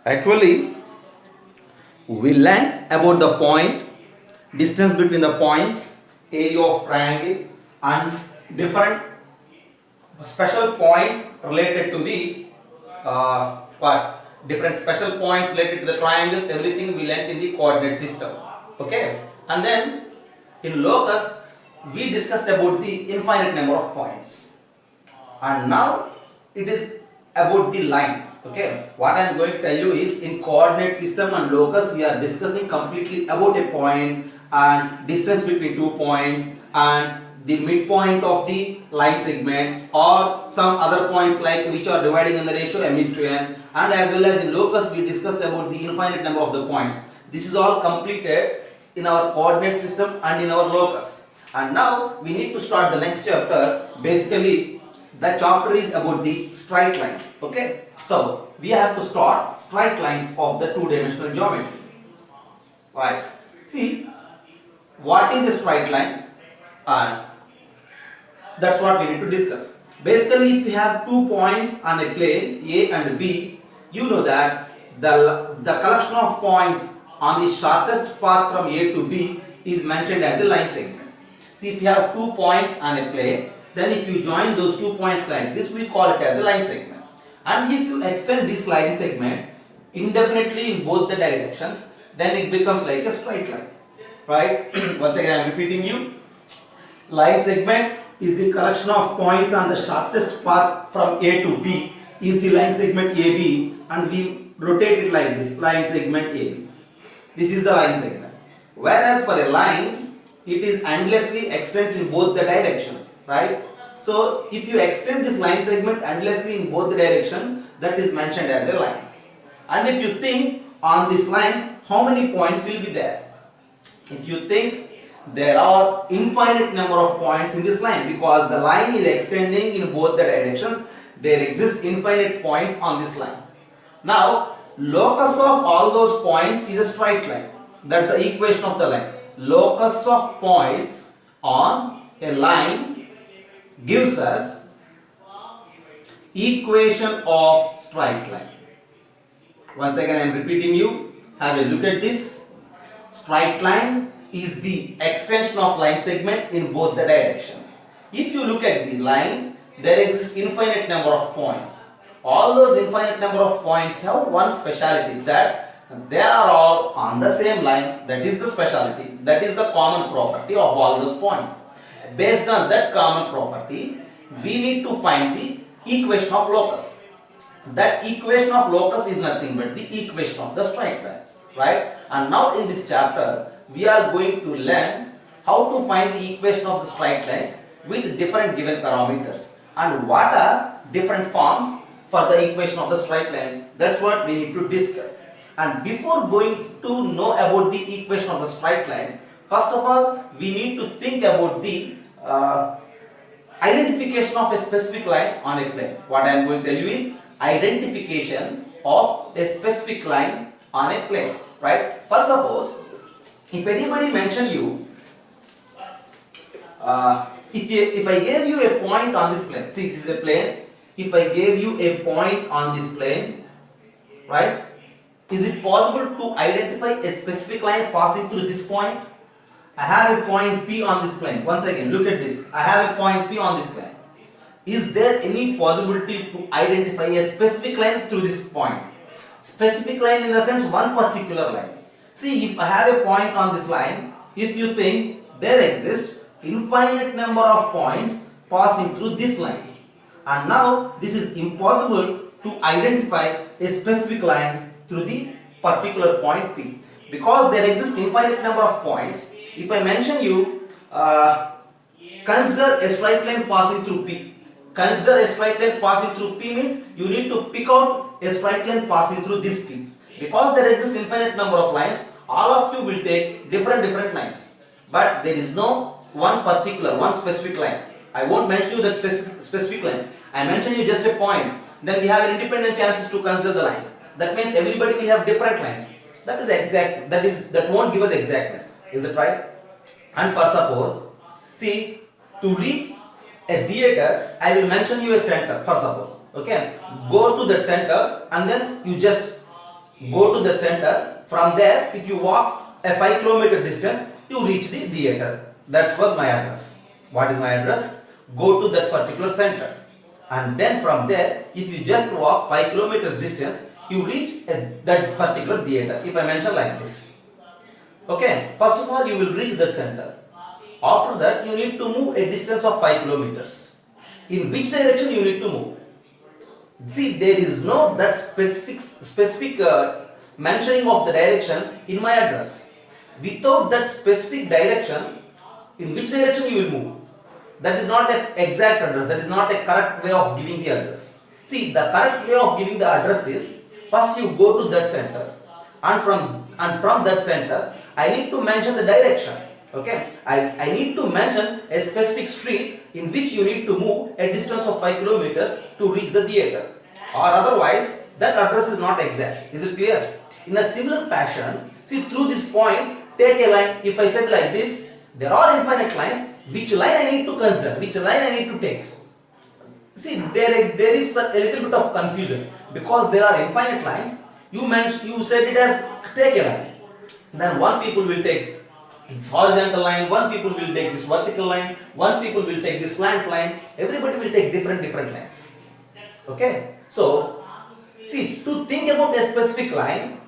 Actually, we learn about the point, distance between the points, area of triangle, and different special points related to the what? Different special points related to the triangles. Everything we learned in the coordinate system. Okay, and then in locus we discussed about the infinite number of points, and now it is about the line. Okay, what I am going to tell you is in coordinate system and locus we are discussing completely about a point and distance between two points and the midpoint of the line segment or some other points like which are dividing in the ratio m is to n, and as well as in locus we discussed about the infinite number of the points. This is all completed in our coordinate system and in our locus, and now we need to start the next chapter. Basically the chapter is about the straight lines. Okay, so we have to start straight lines of the two-dimensional geometry. Right, see what is a straight line, and that's what we need to discuss. Basically, if you have 2 points on a plane A and B, you know that the collection of points on the shortest path from A to B is mentioned as a line segment. See, if you have 2 points on a plane, then if you join those 2 points like this, we call it as a line segment. And if you extend this line segment indefinitely in both the directions, then it becomes like a straight line. Right? Once again, I am repeating you. Line segment is the collection of points on the shortest path from A to B is the line segment AB, and we rotate it like this, line segment AB. This is the line segment. Whereas for a line, it is endlessly extends in both the directions, right? So if you extend this line segment endlessly in both the direction, that is mentioned as a line. And if you think on this line, how many points will be there? If you think, there are infinite number of points in this line because the line is extending in both the directions. There exist infinite points on this line. Now locus of all those points is a straight line. That's the equation of the line. Locus of points on a line gives us equation of straight line. Once again I am repeating you, have a look at this. Straight line is the extension of line segment in both the direction. If you look at the line, there exists infinite number of points. All those infinite number of points have one speciality, that they are all on the same line. That is the speciality, that is the common property of all those points. Based on that common property, we need to find the equation of locus. That equation of locus is nothing but the equation of the straight line, right? And now in this chapter we are going to learn how to find the equation of the straight lines with different given parameters and what are different forms for the equation of the straight line. That's what we need to discuss. And before going to know about the equation of the straight line, first of all we need to think about the identification of a specific line on a plane. What I am going to tell you is identification of a specific line on a plane, right? For suppose, if anybody mention you, if I gave you a point on this plane, see this is a plane, if I gave you a point on this plane, right, is it possible to identify a specific line passing through this point? I have a point P on this plane. Once again, look at this. I have a point P on this line. Is there any possibility to identify a specific line through this point? Specific line in the sense one particular line. See, if I have a point on this line, if you think there exists infinite number of points passing through this line, and now this is impossible to identify a specific line through the particular point P because there exists infinite number of points. If I mention you, consider a straight line passing through P. Consider a straight line passing through P means you need to pick out a straight line passing through this P. Because there exists infinite number of lines, all of you will take different lines. But there is no one particular, one specific line. I won't mention you that specific line. I mention you just a point. Then we have independent chances to consider the lines. That means everybody will have different lines. That is exact. That won't give us exactness. Is it right? And for suppose, see, to reach a theater, I will mention you a center. For suppose, okay, go to that center and then you just go to that center. From there, if you walk a 5 kilometer distance, you reach the theater. That was my address. What is my address? Go to that particular center. And then from there, if you just walk 5 kilometers distance, you reach that particular theater. If I mention like this. Okay, first of all, you will reach that center. After that, you need to move a distance of 5 kilometers. In which direction you need to move? See, there is no that specific mentioning of the direction in my address. Without that specific direction, in which direction you will move? That is not an exact address. That is not a correct way of giving the address. See, the correct way of giving the address is first you go to that center, and from that center I need to mention the direction. Okay, I need to mention a specific street in which you need to move a distance of 5 kilometers to reach the theater, or otherwise that address is not exact. Is it clear? In a similar fashion, see, through this point take a line. If I said like this, there are infinite lines. Which line I need to consider? Which line I need to take? See, there is a little bit of confusion because there are infinite lines. You said it as take a line. Then one people will take this horizontal line, one people will take this vertical line, one people will take this slant line. Everybody will take different lines. Okay. So, see, to think about a specific line,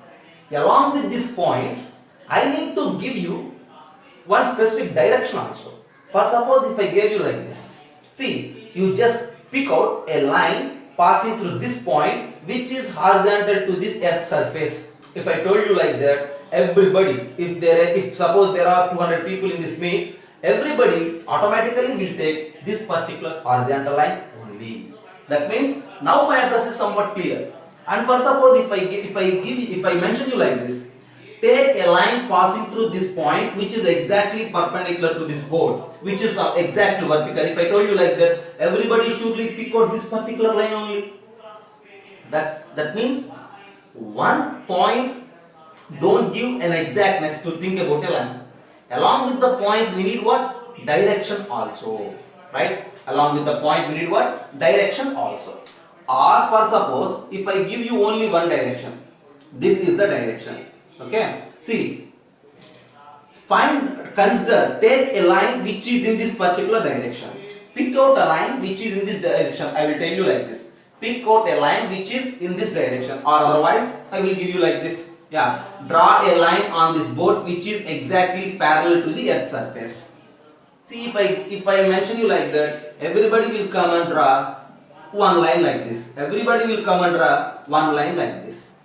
along with this point, I need to give you one specific direction also. For suppose if I gave you like this, see, you just pick out a line passing through this point which is horizontal to this earth surface. If I told you like that, everybody, if suppose there are 200 people in this meet, everybody automatically will take this particular horizontal line only. That means now my address is somewhat clear. And for suppose if I mention you like this, take a line passing through this point which is exactly perpendicular to this board, which is exactly vertical. If I told you like that, everybody should pick out this particular line only. That means one point don't give an exactness to think about a line. Along with the point we need what? Direction also. Right? Along with the point we need what? Direction also. Or for suppose if I give you only one direction, this is the direction. Okay, see, consider, take a line which is in this particular direction. Pick out a line which is in this direction. I will tell you like this. Pick out a line which is in this direction, or otherwise I will give you like this. Yeah, draw a line on this board which is exactly parallel to the earth surface. See, if I mention you like that, everybody will come and draw one line like this. Everybody will come and draw one line like this.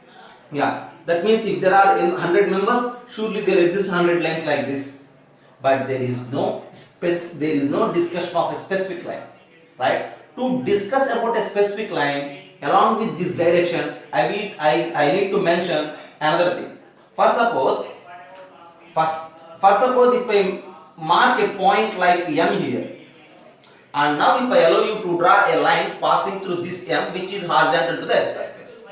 Yeah. That means if there are 100 members, surely there exist 100 lines like this. But there is no discussion of a specific line, right? To discuss about a specific line along with this direction, I need to mention another thing. For suppose if I mark a point like M here, and now if I allow you to draw a line passing through this M which is horizontal to the earth surface.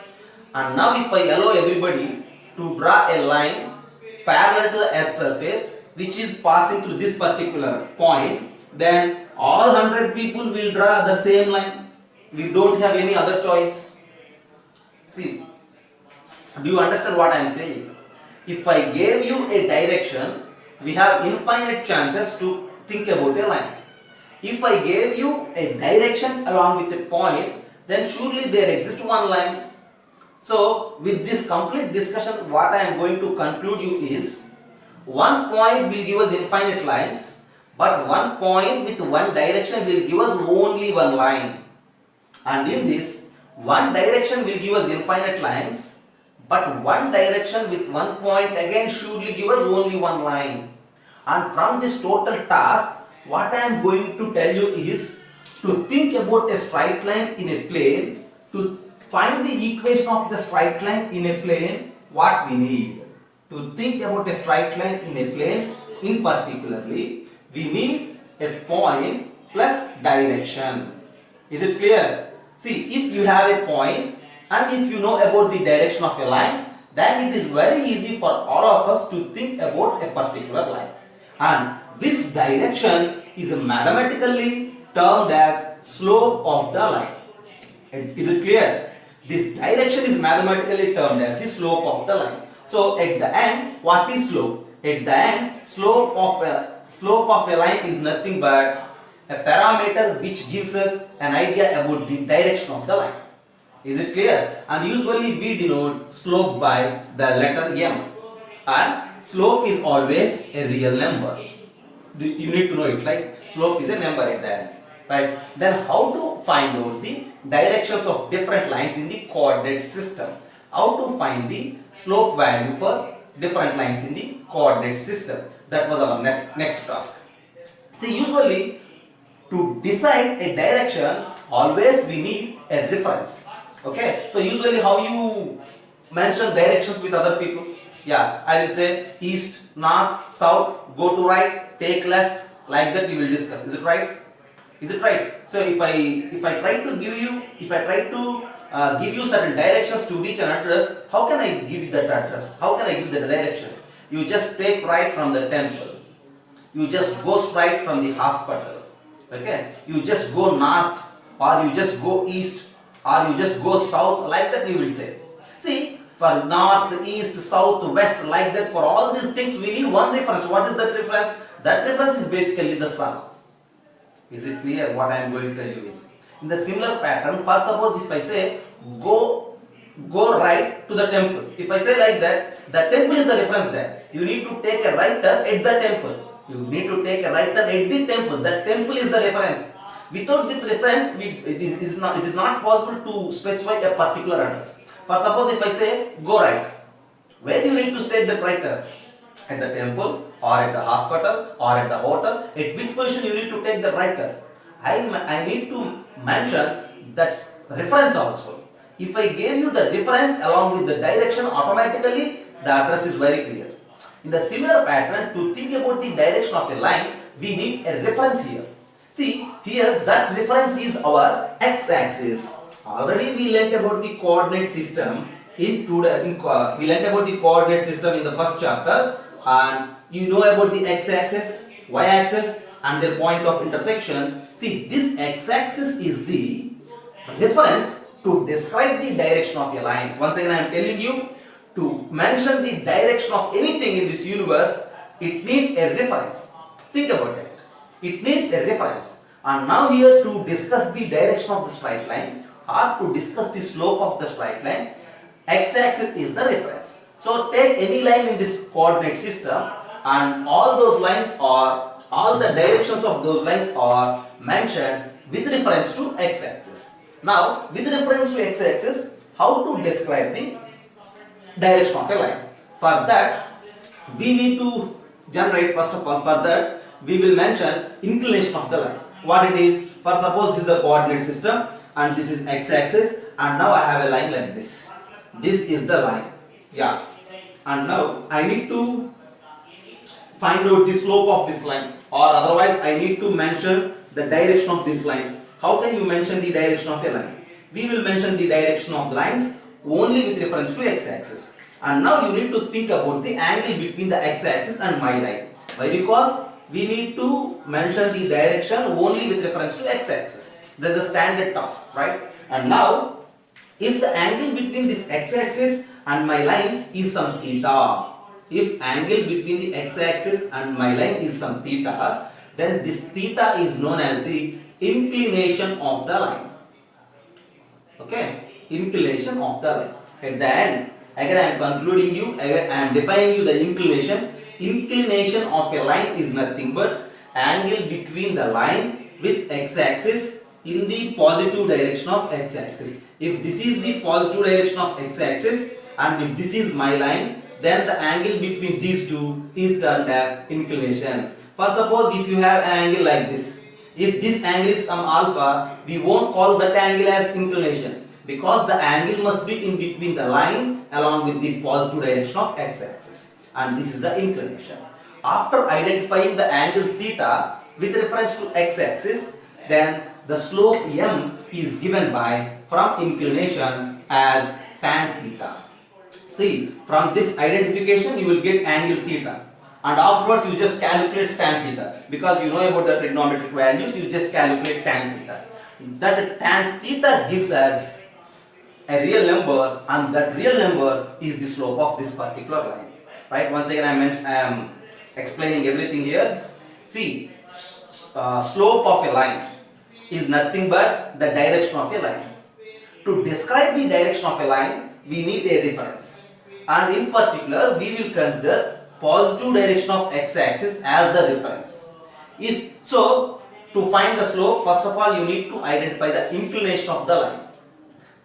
And now if I allow everybody to draw a line parallel to the earth surface which is passing through this particular point, then all 100 people will draw the same line. We don't have any other choice. See, do you understand what I am saying? If I gave you a direction, we have infinite chances to think about a line. If I gave you a direction along with a point, then surely there exists one line. So, with this complete discussion, what I am going to conclude you is, one point will give us infinite lines, but one point with one direction will give us only one line. And in this, one direction will give us infinite lines, but one direction with one point again surely give us only one line. And from this total task, what I am going to tell you is to think about a straight line in a plane. To find the equation of the straight line in a plane, what we need. To think about a straight line in a plane, in particularly, we need a point plus direction. Is it clear? See, if you have a point and if you know about the direction of a line, then it is very easy for all of us to think about a particular line. And this direction is mathematically termed as slope of the line. Is it clear? This direction is mathematically termed as the slope of the line. So at the end, what is slope? At the end, slope of a line is nothing but a parameter which gives us an idea about the direction of the line. Is it clear? And usually we denote slope by the letter m. And slope is always a real number. You need to know it, like slope is a number at the end, right? Then how to find out the directions of different lines in the coordinate system? How to find the slope value for different lines in the coordinate system? That was our next task. See, usually to decide a direction, always we need a reference. Okay, so usually how you mention directions with other people? Yeah, I will say east, north, south, go to right, take left, like that we will discuss. Is it right? Is it right? So if I try to give you give you certain directions to reach an address, how can I give you that address? How can I give the directions? You just take right from the temple. You just go straight from the hospital. Okay? You just go north, or you just go east, or you just go south, like that we will say. See, for north, east, south, west, like that, for all these things we need one reference. What is that reference? That reference is basically the sun. Is it clear? What I am going to tell you is, in the similar pattern, for suppose if I say go right to the temple. If I say like that, the temple is the reference there. You need to take a right turn at the temple. You need to take a right turn at the temple. The temple is the reference. Without the reference, it is not possible to specify a particular address. For suppose if I say go right, where do you need to take the right turn? At the temple, or at the hospital, or at the hotel? At which position you need to take the right turn? I need to mention that reference also. If I gave you the reference along with the direction, automatically the address is very clear. In the similar pattern, to think about the direction of a line, we need a reference here. See, here that reference is our x-axis. Already we learnt about the coordinate system we learnt about the coordinate system in the first chapter, and you know about the x-axis, y-axis and their point of intersection. See, this x-axis is the reference to describe the direction of a line. Once again I am telling you, to mention the direction of anything in this universe, it needs a reference. Think about it. It needs a reference. And now here, to discuss the direction of the straight line or to discuss the slope of the straight line, x-axis is the reference. So take any line in this coordinate system, and all the directions of those lines are mentioned with reference to x-axis. Now, with reference to x-axis, how to describe the direction of a line? For that, we need to generate, first of all, for that we will mention inclination of the line. What it is? For suppose this is the coordinate system and this is x-axis, and now I have a line like this. This is the line. Yeah. And now I need to find out the slope of this line, or otherwise I need to mention the direction of this line. How can you mention the direction of a line? We will mention the direction of lines only with reference to x-axis. And now you need to think about the angle between the x-axis and my line. Why? Because we need to mention the direction only with reference to x-axis. That is a standard task, right? And now, if the angle between this x-axis and my line is some theta, if angle between the x-axis and my line is some theta, then this theta is known as the inclination of the line. Okay, inclination of the line. At the end, again I am concluding you, I am defining you the inclination. Inclination of a line is nothing but angle between the line with x-axis in the positive direction of x-axis. If this is the positive direction of x-axis and if this is my line, then the angle between these two is termed as inclination. For suppose if you have an angle like this, if this angle is some alpha, we won't call that angle as inclination, because the angle must be in between the line along with the positive direction of x-axis, and this is the inclination. After identifying the angle theta with reference to x-axis, then the slope m is given by from inclination as tan theta. See, from this identification you will get angle theta, and afterwards you just calculate tan theta, because you know about the trigonometric values. You just calculate tan theta. That tan theta gives us a real number, and that real number is the slope of this particular line. Right? Once again, I am explaining everything here. See, slope of a line is nothing but the direction of a line. To describe the direction of a line, we need a reference, and in particular, we will consider positive direction of x-axis as the reference. If so, to find the slope, first of all, you need to identify the inclination of the line.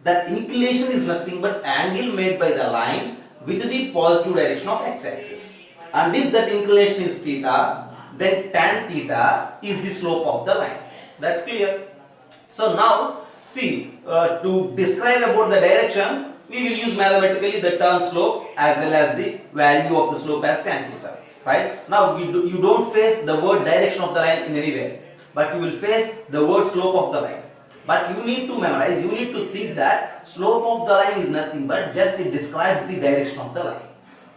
That inclination is nothing but angle made by the line with the positive direction of x-axis. And if that inclination is theta, then tan theta is the slope of the line. That's clear. So now, see, to describe about the direction, we will use mathematically the term slope as well as the value of the slope as tan theta. Right? Now, you don't face the word direction of the line in any way, but you will face the word slope of the line. But you need to memorize, you need to think that slope of the line is nothing but just it describes the direction of the line.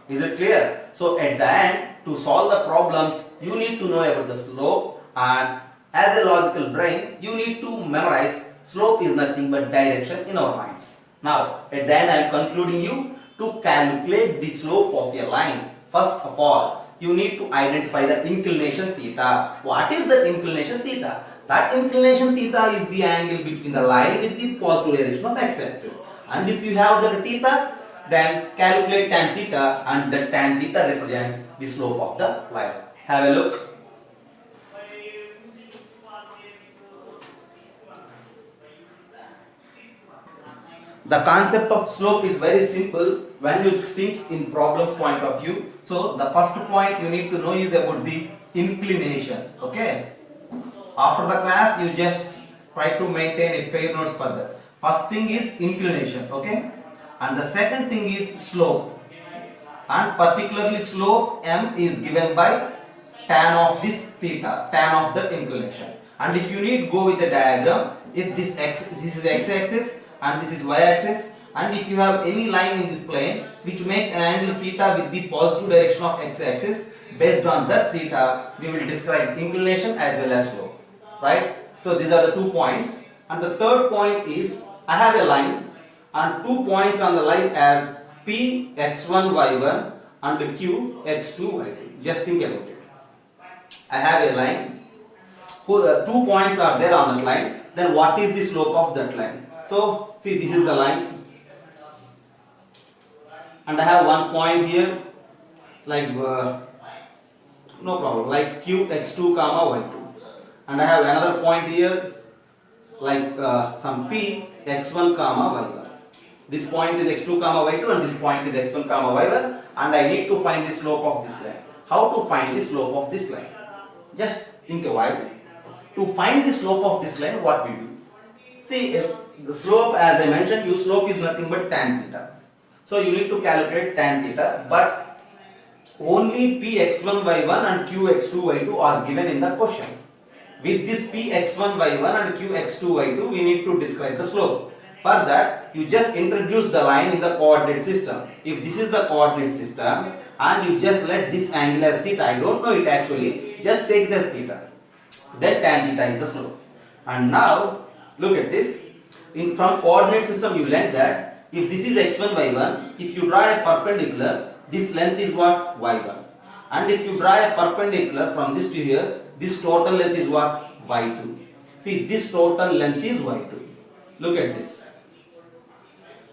Is it clear? So at the end, to solve the problems, you need to know about the slope, and as a logical brain, you need to memorize slope is nothing but direction in our minds. Now, at the end, I am concluding you to calculate the slope of a line. First of all, you need to identify the inclination theta. What is the inclination theta? That inclination theta is the angle between the line with the positive direction of x-axis. And if you have the theta, then calculate tan theta, and the tan theta represents the slope of the line. Have a look. The concept of slope is very simple when you think in problems point of view. So the first point you need to know is about the inclination. Okay. After the class, you just try to maintain a fair notes further. First thing is inclination. Okay. And the second thing is slope. And particularly slope m is given by tan of this theta, tan of the inclination. And if you need, go with the diagram. If this is x-axis and this is y-axis, and if you have any line in this plane which makes an angle theta with the positive direction of x-axis, based on that theta, we will describe inclination as well as slope. Right? So these are the 2 points. And the third point is, I have a line and 2 points on the line as P x1 y1 and Q x2 y2. Just think about it. I have a line. 2 points are there on that line. Then what is the slope of that line? So see, this is the line, and I have 1 point here, like no problem, like Q x2 comma y2, and I have another point here, like some P x1 comma y1. This point is x2 comma y2, and this point is x1 comma y1, and I need to find the slope of this line. How to find the slope of this line? Just think a while. To find the slope of this line, what we do? See, the slope, as I mentioned, slope is nothing but tan theta. So you need to calculate tan theta, but only P x1 y1 and Q x2 y2 are given in the question. With this P x1 y1 and Q x2 y2, we need to describe the slope. For that, you just introduce the line in the coordinate system. If this is the coordinate system and you just let this angle as theta, I don't know it actually, just take this theta. Then tan theta is the slope. And now look at this. From coordinate system you learned that if this is x1 y1, if you draw a perpendicular, this length is what? Y1. And if you draw a perpendicular from this to here, this total length is what? Y2. See, this total length is Y2. Look at this.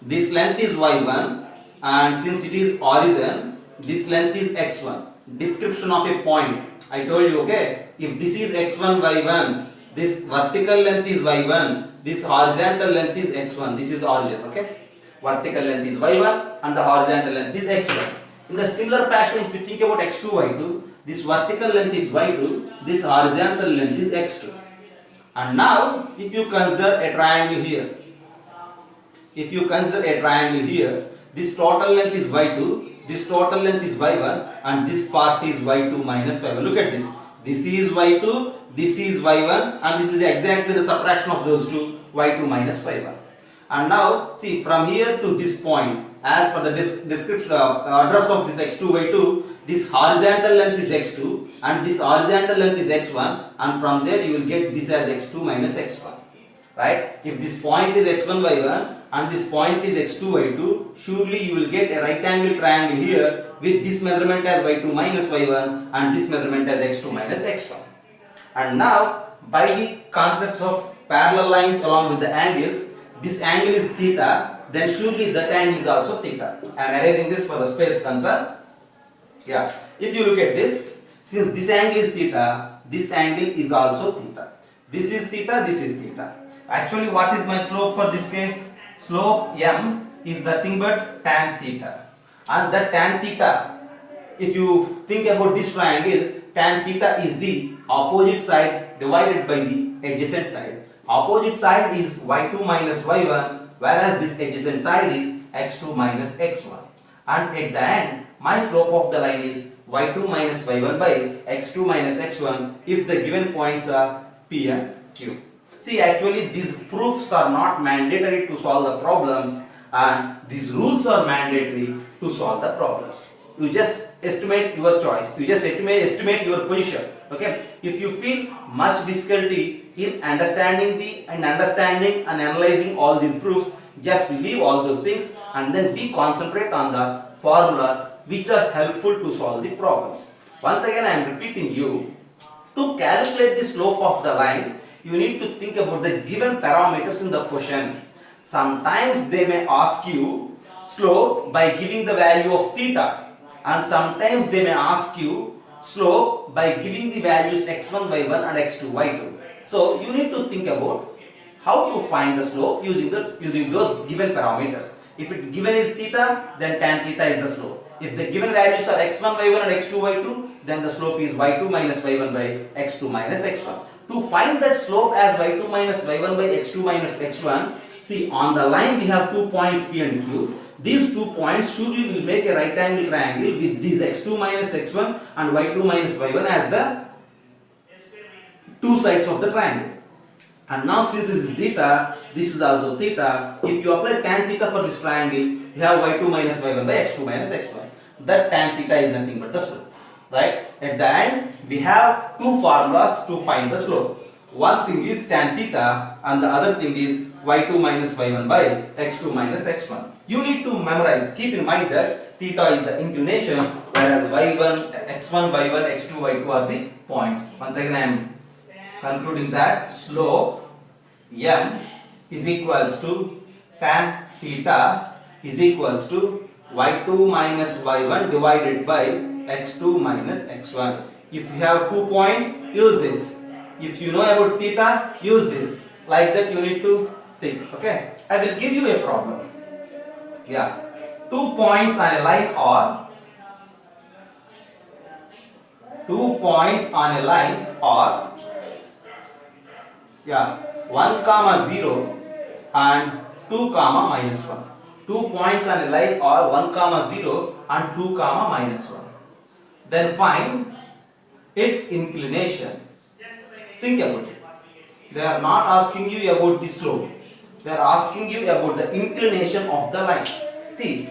This length is Y1, and since it is origin, this length is X1. Description of a point. I told you, okay, if this is X1, Y1, this vertical length is Y1, this horizontal length is X1. This is origin, okay? Vertical length is Y1 and the horizontal length is X1. In a similar fashion, if you think about X2, Y2, this vertical length is Y2, this horizontal length is X2. And now, if you consider a triangle here, this total length is Y2, this total length is Y1, and this part is Y2 minus Y1. Look at this. This is Y2, this is Y1, and this is exactly the subtraction of those two, Y2 minus Y1. And now, see, from here to this point, as per the description address of this X2, Y2, this horizontal length is X2 and this horizontal length is X1, and from there you will get this as X2 minus X1. Right? If this point is X1, Y1 and this point is x2 y2, surely you will get a right angle triangle here with this measurement as y2 minus y1 and this measurement as x2 minus x1. And now by the concepts of parallel lines along with the angles, this angle is theta, then surely that angle is also theta. I am erasing this for the space concern. Yeah, if you look at this, since this angle is theta, this angle is also theta. This is theta, this is theta. Actually, what is my slope for this case? Slope m is nothing but tan theta. And that tan theta, if you think about this triangle, tan theta is the opposite side divided by the adjacent side. Opposite side is y2 minus y1, whereas this adjacent side is x2 minus x1. And at the end, my slope of the line is y2 minus y1 by x2 minus x1 if the given points are P and Q. See, actually these proofs are not mandatory to solve the problems, and these rules are mandatory to solve the problems. You just estimate your choice. You just estimate your position. Okay. If you feel much difficulty in understanding and analyzing all these proofs, just leave all those things and then be concentrate on the formulas which are helpful to solve the problems. Once again, I am repeating you, to calculate the slope of the line, you need to think about the given parameters in the question. Sometimes they may ask you slope by giving the value of theta, and sometimes they may ask you slope by giving the values x1 y1 and x2 y2. So you need to think about how to find the slope using those given parameters. If it given is theta, then tan theta is the slope. If the given values are x1 y1 and x2 y2, then the slope is y2 minus y1 by x2 minus x1. To find that slope as y2 minus y1 by x2 minus x1, see, on the line we have 2 points P and Q. These 2 points surely will make a right angle triangle with these x2 minus x1 and y2 minus y1 as the two sides of the triangle. And now since this is theta, this is also theta. If you apply tan theta for this triangle, you have y2 minus y1 by x2 minus x1. That tan theta is nothing but the slope. Right? At the end, we have two formulas to find the slope. One thing is tan theta and the other thing is y2 minus y1 by x2 minus x1. You need to memorize, keep in mind that theta is the inclination, whereas y1, x1, y1, x2, y2 are the points. Once again, I am concluding that slope m is equals to tan theta is equals to y2 minus y1 divided by x2 minus x1. If you have 2 points, use this. If you know about theta, use this. Like that you need to think. Okay. I will give you a problem. Yeah. 2 points on a line are 2 points on a line are 1 comma 0 and 2 comma minus 1. 2 points on a line are 1 comma 0 and 2 comma minus 1. Then find its inclination. Think about it. They are not asking you about the slope. They are asking you about the inclination of the line. See,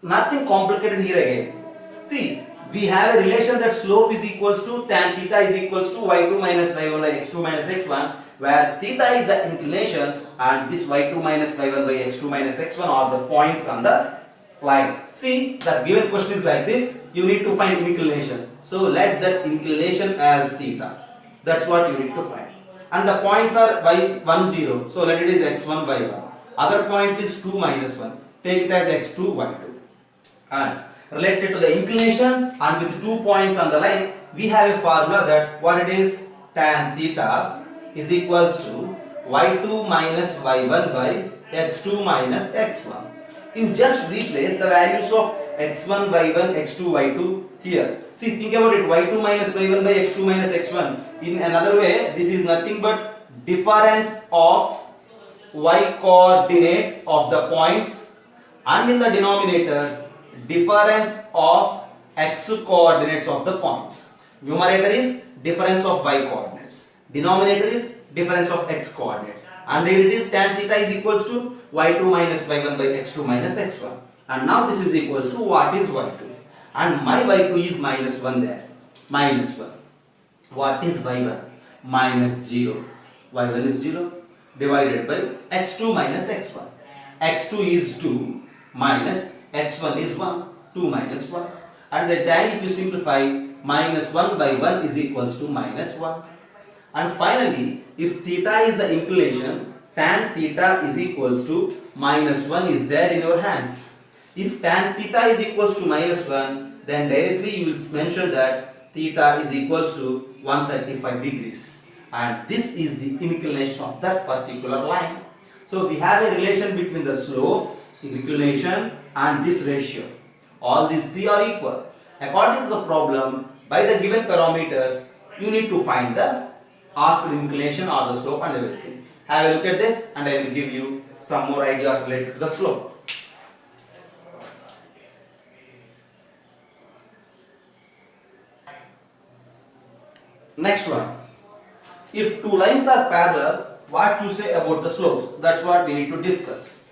nothing complicated here again. See, we have a relation that slope is equals to tan theta is equals to y2 minus y1 by x2 minus x1, where theta is the inclination and this y2 minus y1 by x2 minus x1 are the points on the line. See, the given question is like this. You need to find inclination. So let that inclination as theta. That's what you need to find. And the points are y1 0. So let it is x1 y1. Other point is 2 minus 1. Take it as x2 y2. And related to the inclination and with 2 points on the line, we have a formula that what it is, tan theta is equals to y2 minus y1 by x2 minus x1. You just replace the values of x1, y1, x2, y2 here. See, think about it, y2 minus y1 by x2 minus x1. In another way, this is nothing but difference of y coordinates of the points, and in the denominator, difference of x coordinates of the points. Numerator is difference of y coordinates. Denominator is difference of x coordinates. And here it is tan theta is equals to y2 minus y1 by x2 minus x1. And now this is equals to what is y2? And my y2 is minus 1 there. Minus 1. What is y1? Minus 0. y1 is 0. divided by x2 minus x1. x2 is 2 minus x1 is 1. 2 minus 1. And then if you simplify, minus 1 by 1 is equals to minus 1. And finally, if theta is the inclination, tan theta is equals to minus 1 is there in your hands. If tan theta is equals to minus 1, then directly you will mention that theta is equals to 135 degrees. And this is the inclination of that particular line. So we have a relation between the slope, inclination and this ratio. All these three are equal. According to the problem, by the given parameters, you need to find the asked inclination or the slope and everything. Have a look at this and I will give you some more ideas related to the slope. Next one. If two lines are parallel, what to say about the slopes? That's what we need to discuss.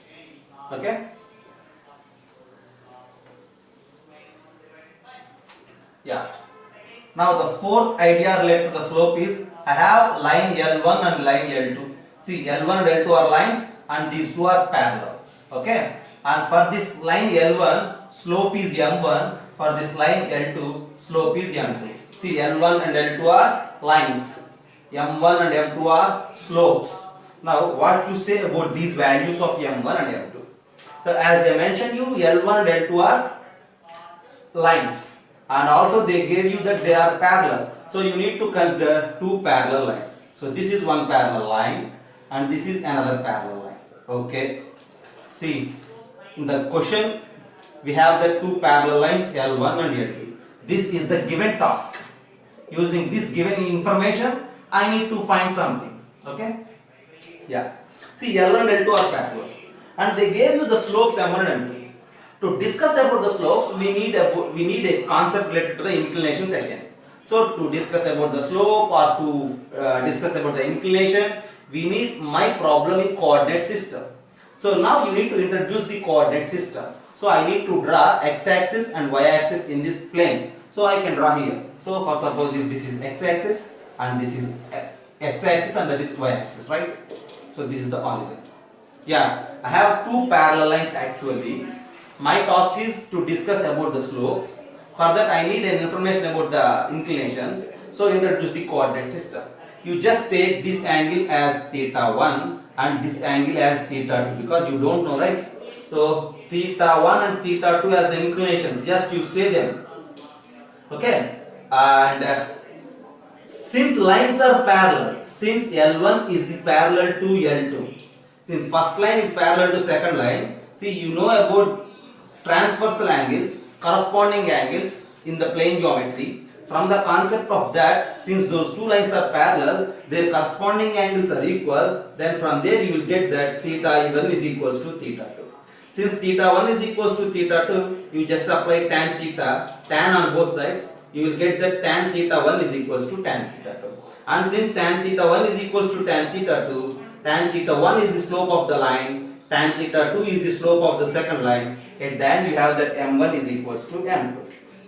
Okay? Yeah. Now the fourth idea related to the slope is, I have line L1 and line L2. See, L1 and L2 are lines and these two are parallel. Okay? And for this line L1, slope is M1. For this line L2, slope is M2. See, L1 and L2 are lines. M1 and M2 are slopes. Now, what to say about these values of M1 and M2? So, as they mentioned you, L1 and L2 are lines. And also they gave you that they are parallel. So, you need to consider two parallel lines. So, this is one parallel line and this is another parallel line. Okay. See, in the question, we have the two parallel lines L1 and L2. This is the given task. Using this given information, I need to find something. Okay? Yeah. See, L1 and L2 are parallel. And they gave you the slopes M1 and M2. To discuss about the slopes, we need a concept related to the inclinations again. So, to discuss about the slope or to discuss about the inclination, we need my problem in coordinate system. So, now you need to introduce the coordinate system. So, I need to draw x-axis and y-axis in this plane. So, I can draw here. So, for suppose if this is x-axis and this is x-axis and that is y-axis, right? So, this is the origin. Yeah, I have two parallel lines actually. My task is to discuss about the slopes. For that, I need an information about the inclinations. So, introduce the coordinate system. You just take this angle as theta 1 and this angle as theta 2 because you don't know, right? So, theta 1 and theta 2 as the inclinations. Just you say them. Okay? And since lines are parallel, since L1 is parallel to L2, since first line is parallel to second line, see, you know about transversal angles, corresponding angles in the plane geometry. From the concept of that, since those two lines are parallel, their corresponding angles are equal, then from there you will get that theta 1 is equals to theta 2. Since theta 1 is equals to theta 2, you just apply tan theta, tan on both sides, you will get that tan theta 1 is equals to tan theta 2. And since tan theta 1 is equals to tan theta 2, tan theta 1 is the slope of the line, tan theta 2 is the slope of the second line, and then you have that m1 is equals to m2.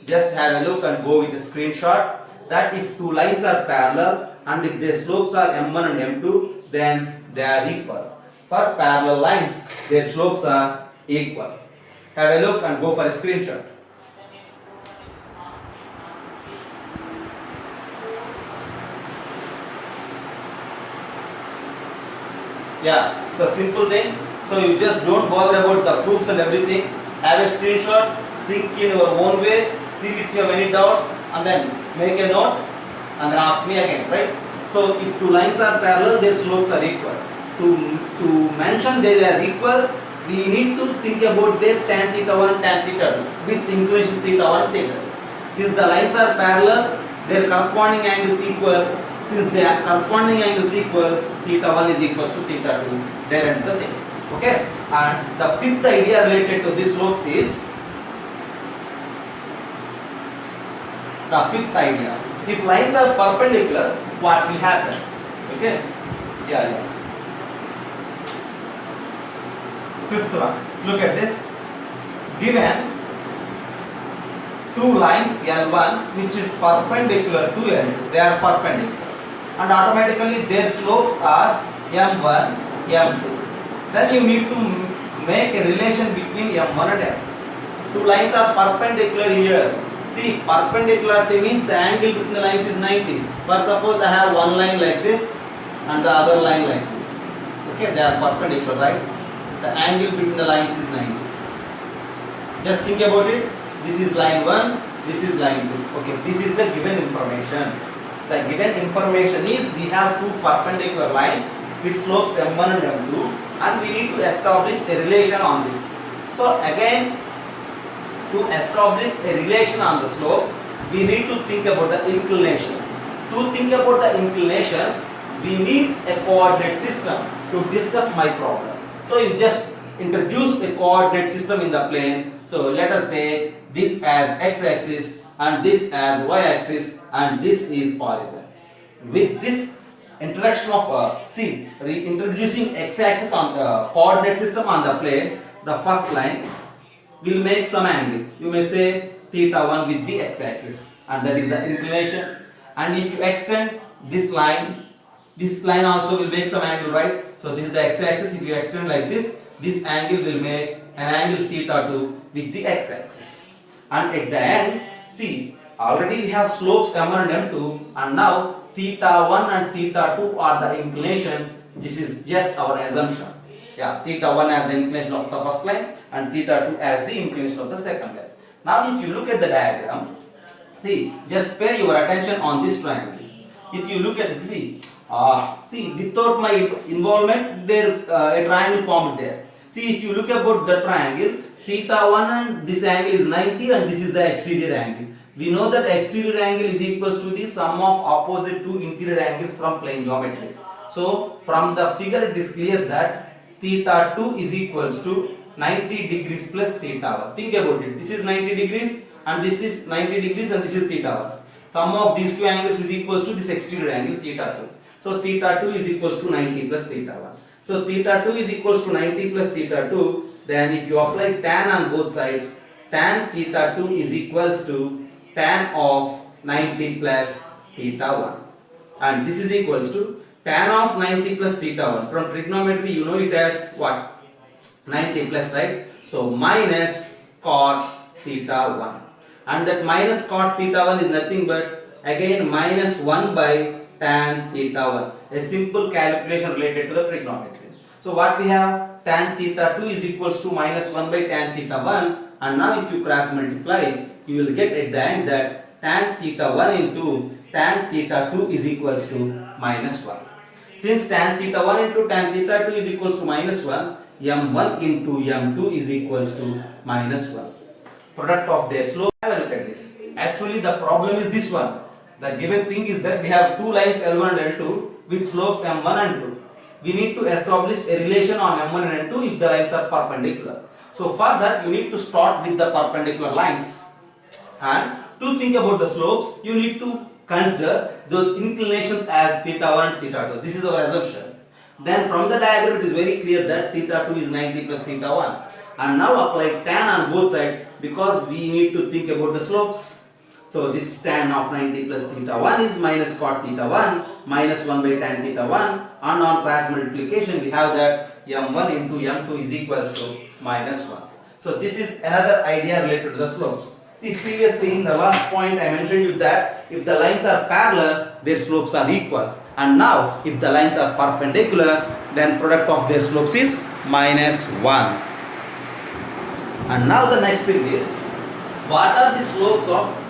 Just have a look and go with a screenshot that if two lines are parallel and if their slopes are m1 and m2, then they are equal. For parallel lines, their slopes are equal. Have a look and go for a screenshot. Yeah, it's a simple thing. So you just don't bother about the proofs and everything. Have a screenshot, think in your own way, still if you have any doubts, and then make a note and then ask me again, right? So if two lines are parallel, their slopes are equal. To mention they are equal, we need to think about their tan theta 1 and tan theta 2 with inclination theta 1 theta 2. Since the lines are parallel, their corresponding angles equal. Since they are corresponding angles equal, theta 1 is equals to theta 2. There ends the thing. Okay? And the fifth idea related to these slopes is the fifth idea. If lines are perpendicular, what will happen? Okay? Yeah. Fifth one. Look at this. Given two lines L1 which is perpendicular to L2, they are perpendicular, and automatically their slopes are M1 M2. Then you need to make a relation between M1 and M2. Two lines are perpendicular here. See, perpendicularity means the angle between the lines is 90. For suppose I have one line like this and the other line like this. Okay, they are perpendicular, right? The angle between the lines is 90. Just think about it. This is line 1, this is line 2. Okay, this is the given information. The given information is we have two perpendicular lines with slopes M1 and M2, and we need to establish a relation on this. So again, to establish a relation on the slopes, we need to think about the inclinations. To think about the inclinations, we need a coordinate system to discuss my problem. So you just introduce a coordinate system in the plane. So let us take this as x-axis and this as y-axis, and this is horizon. With this introduction of introducing x-axis on the coordinate system on the plane, the first line will make some angle. You may say theta 1 with the x-axis, and that is the inclination. And if you extend this line also will make some angle, right? So this is the x-axis. If you extend like this angle will make an angle theta 2 with the x-axis. And at the end, see, already we have slopes M1 and M2, and now theta 1 and theta 2 are the inclinations. This is just our assumption. Yeah, theta 1 as the inclination of the first line and theta 2 as the inclination of the second line. Now if you look at the diagram, see, just pay your attention on this triangle. If you look at, see, without my involvement, there a triangle formed there. See, if you look about the triangle, theta 1 and this angle is 90 and this is the exterior angle. We know that exterior angle is equals to the sum of opposite two interior angles from plane geometry. So from the figure it is clear that theta 2 is equals to 90 degrees plus theta 1. Think about it. This is 90 degrees and this is 90 degrees and this is theta 1. Sum of these two angles is equals to this exterior angle theta 2. So theta 2 is equals to 90 plus theta 1. So theta 2 is equals to 90 plus theta 2. Then if you apply tan on both sides, tan theta 2 is equals to tan of 90 plus theta 1. And this is equals to tan of 90 plus theta 1. From trigonometry you know it as what? 90 plus, right? So minus cot theta 1. And that minus cot theta 1 is nothing but again minus 1 by tan theta 1. A simple calculation related to the trigonometry. So what we have? Tan theta 2 is equals to minus 1 by tan theta 1. And now if you cross multiply, you will get at the end that tan theta 1 into tan theta 2 is equals to minus 1. Since tan theta 1 into tan theta 2 is equals to minus 1, m1 into m2 is equals to minus 1. Product of their slope. Have a look at this. Actually the problem is this one. The given thing is that we have two lines L1 and L2 with slopes m1 and 2. We need to establish a relation on m1 and m2 if the lines are perpendicular. So for that you need to start with the perpendicular lines, and to think about the slopes you need to consider those inclinations as theta 1 and theta 2. This is our assumption. Then from the diagram it is very clear that theta 2 is 90 plus theta 1. And now apply tan on both sides because we need to think about the slopes. So this tan of 90 plus theta 1 is minus cot theta 1 minus 1 by tan theta 1, and on cross multiplication we have that m1 into m2 is equals to minus 1. So this is another idea related to the slopes. See, previously in the last point I mentioned you that if the lines are parallel, their slopes are equal. And now if the lines are perpendicular, then product of their slopes is minus 1. And now the next thing is, what are the slopes of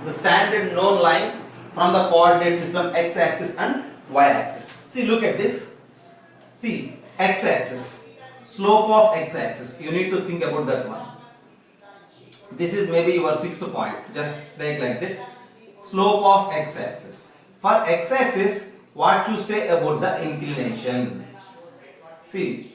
the standard known lines from the coordinate system x-axis and y-axis? See, look at this. See, x-axis, slope of x-axis. You need to think about that one. This is maybe your sixth point. Just take like that. Slope of x-axis. For x-axis, what you say about the inclination? See,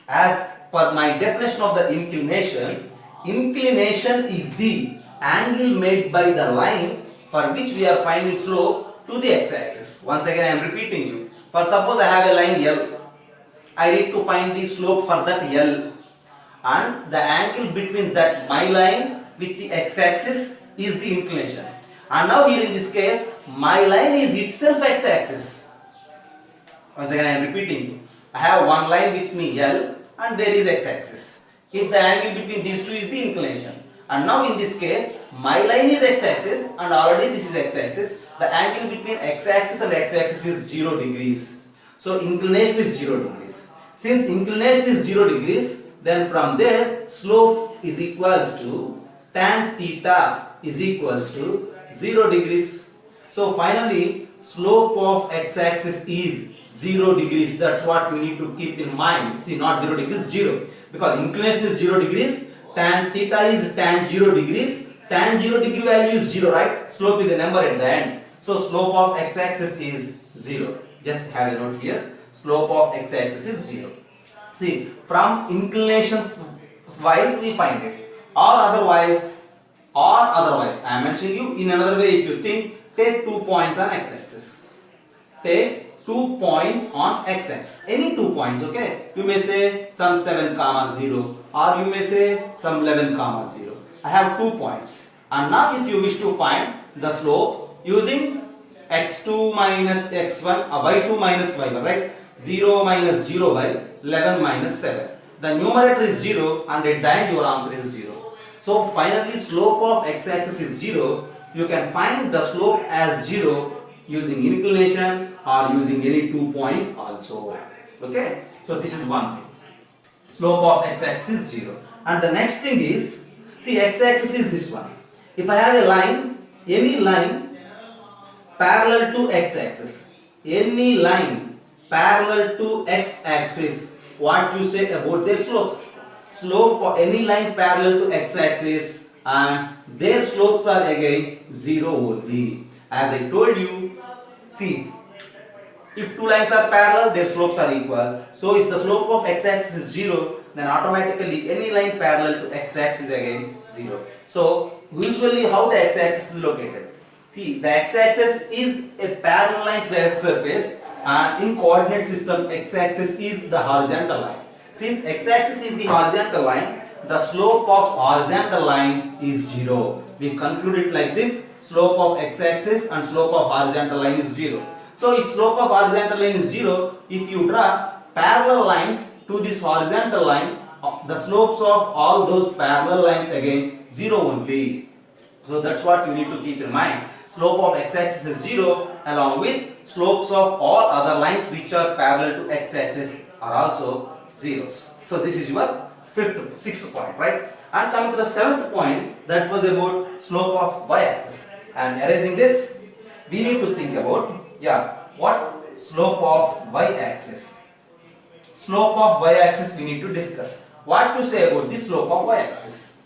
as per my definition of the inclination, inclination is the angle made by the line for which we are finding slope to the x-axis. Once again I am repeating you. For suppose I have a line L, I need to find the slope for that L, and the angle between that my line with the x-axis is the inclination. And now here in this case, my line is itself x-axis. Once again I am repeating you. I have one line with me L and there is x-axis. If the angle between these two is the inclination, and now in this case my line is x-axis and already this is x-axis, the angle between x-axis and x-axis is 0 degrees. So inclination is 0 degrees. Since inclination is 0 degrees, then from there slope is equals to tan theta is equals to 0 degrees. So finally slope of x-axis is 0 degrees. That's what you need to keep in mind. See, not 0 degrees, 0. Because inclination is 0 degrees, tan theta is tan 0 degrees. Tan 0 degree value is 0, right? Slope is a number at the end. So slope of x-axis is 0. Just have a note here. Slope of x-axis is 0. See, from inclinations wise we find it. Or otherwise, I am mentioning you in another way. If you think, take 2 points on x-axis. Take 2 points on x-axis. Any 2 points, okay? You may say some 7, 0, or you may say some 11, 0. I have 2 points. And now if you wish to find the slope using x2 minus x1 by 2 minus y1, right? 0 minus 0 by 11 minus 7. The numerator is 0 and at the end your answer is 0. So finally slope of x-axis is 0. You can find the slope as 0 using inclination or using any 2 points also. Okay. So this is one thing. Slope of x-axis is 0. And the next thing is, see, x-axis is this one. If I have a line, any line parallel to x-axis, any line parallel to x-axis, what you say about their slopes? Slope of any line parallel to x-axis and their slopes are again 0 only. As I told you, see, if two lines are parallel, their slopes are equal. So if the slope of x-axis is 0, then automatically any line parallel to x-axis is again 0. So usually how the x-axis is located? See, the x-axis is a parallel line to the earth surface, and in coordinate system x-axis is the horizontal line. Since x-axis is the horizontal line, the slope of horizontal line is 0. We conclude it like this: slope of x-axis and slope of horizontal line is 0. So if slope of horizontal line is 0, if you draw parallel lines to this horizontal line, the slopes of all those parallel lines again 0 only. So that's what you need to keep in mind. Slope of x-axis is 0 along with slopes of all other lines which are parallel to x-axis are also zeros. So this is your sixth point, right? And coming to the seventh point, that was about slope of y-axis. And erasing this, we need to think about, what slope of y-axis. Slope of y-axis we need to discuss. What to say about the slope of y-axis?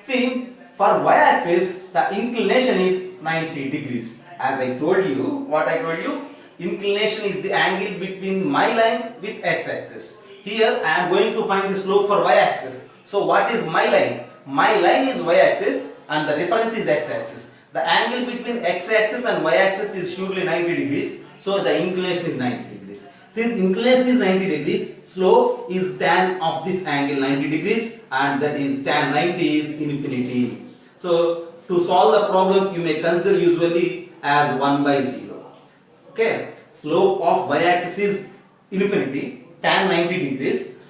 See, for y-axis, the inclination is 90 degrees. As I told you, what I told you? Inclination is the angle between my line with x-axis. Here I am going to find the slope for y-axis. So what is my line? My line is y-axis and the reference is x-axis. The angle between x-axis and y-axis is surely 90 degrees. So the inclination is 90 degrees. Since inclination is 90 degrees, slope is tan of this angle 90 degrees, and that is tan 90 is infinity. So to solve the problems, you may consider usually as 1 by 0. Okay, slope of y-axis is infinity, tan 90 degrees.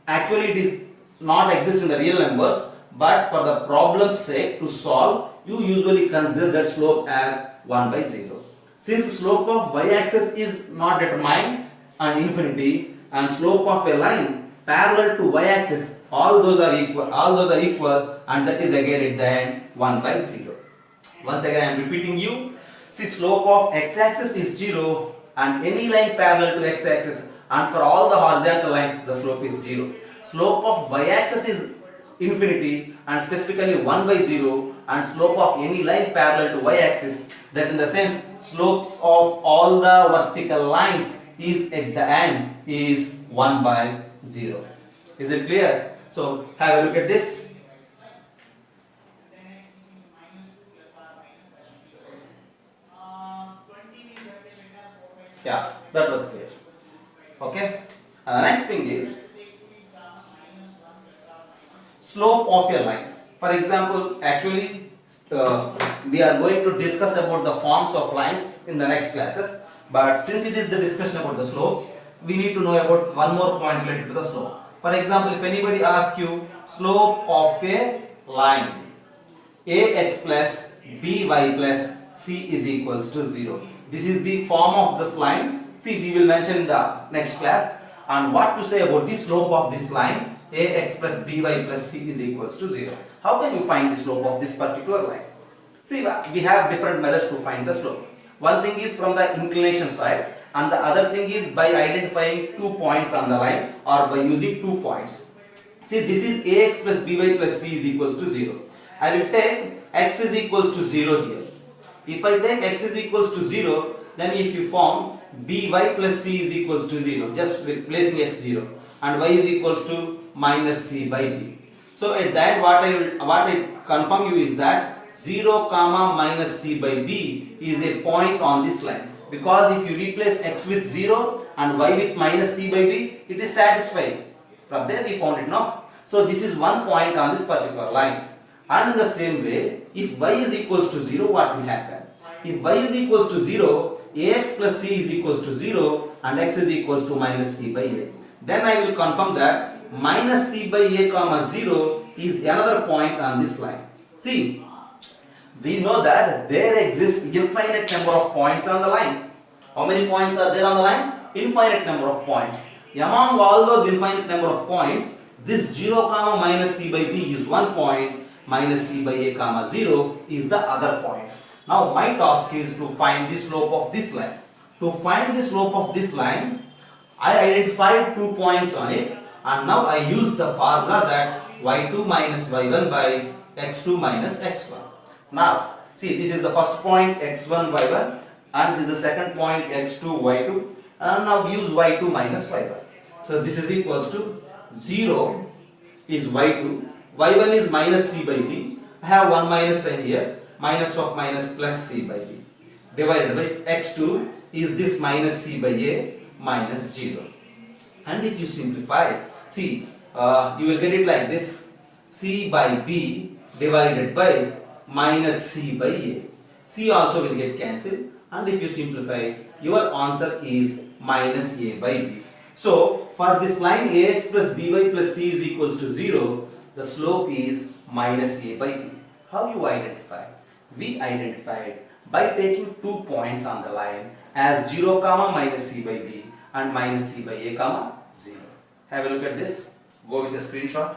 Actually it is not exist in the real numbers, but for the problem's sake to solve, you usually consider that slope as 1 by 0. Since slope of y-axis is not determined and infinity, and slope of a line parallel to y-axis, all those are equal, and that is again at the end 1 by 0. Once again I am repeating you. See, slope of x-axis is 0 and any line parallel to x-axis, and for all the horizontal lines the slope is 0. Slope of y-axis is infinity and specifically 1 by 0, and slope of any line parallel to y-axis, that in the sense slopes of all the vertical lines is at the end is 1 by 0. Is it clear? So have a look at this. Yeah, that was clear. Okay. Next thing is slope of a line. For example, actually we are going to discuss about the forms of lines in the next classes. But since it is the discussion about the slopes, we need to know about one more point related to the slope. For example, if anybody asks you slope of a line ax plus by plus c is equals to 0. This is the form of this line. See, we will mention in the next class. And what to say about the slope of this line ax plus by plus c is equals to 0. How can you find the slope of this particular line? See, we have different methods to find the slope. One thing is from the inclination side, and the other thing is by identifying 2 points on the line or by using 2 points. See, this is ax plus by plus c is equals to 0. I will take x is equals to 0 here. If I take x is equals to 0, then if you form by plus c is equals to 0, just replacing x 0, and y is equals to minus c by b. So at that what I confirm you is that 0 comma minus c by b is a point on this line, because if you replace x with 0 and y with minus c by b, it is satisfied. From there we found it now. So this is one point on this particular line. And in the same way, if y is equals to 0, what will happen? If y is equals to 0, ax plus c is equals to 0 and x is equals to minus c by a. Then I will confirm that minus c by a comma 0 is another point on this line. See, we know that there exists infinite number of points on the line. How many points are there on the line? Infinite number of points. Among all those infinite number of points, this 0 comma minus c by b is one point, minus c by a comma 0 is the other point. Now my task is to find the slope of this line. To find the slope of this line, I identified 2 points on it, and now I use the formula that y2 minus y1 by x2 minus x1. Now, see, this is the first point x1 y1 and this is the second point x2 y2, and now use y2 minus y1. So this is equals to 0 is y2, y1 is minus c by b. I have one minus sign here, minus of minus plus c by b, divided by x2 is this minus c by a minus 0. And if you simplify, see, you will get it like this, c by b divided by minus c by a. C also will get cancelled, and if you simplify, your answer is minus a by b. So for this line ax plus by plus c is equals to 0, the slope is minus a by b. How you identify? We identified by taking 2 points on the line as 0 comma minus c by b and minus c by a comma 0. Have a look at this. Go with the screenshot.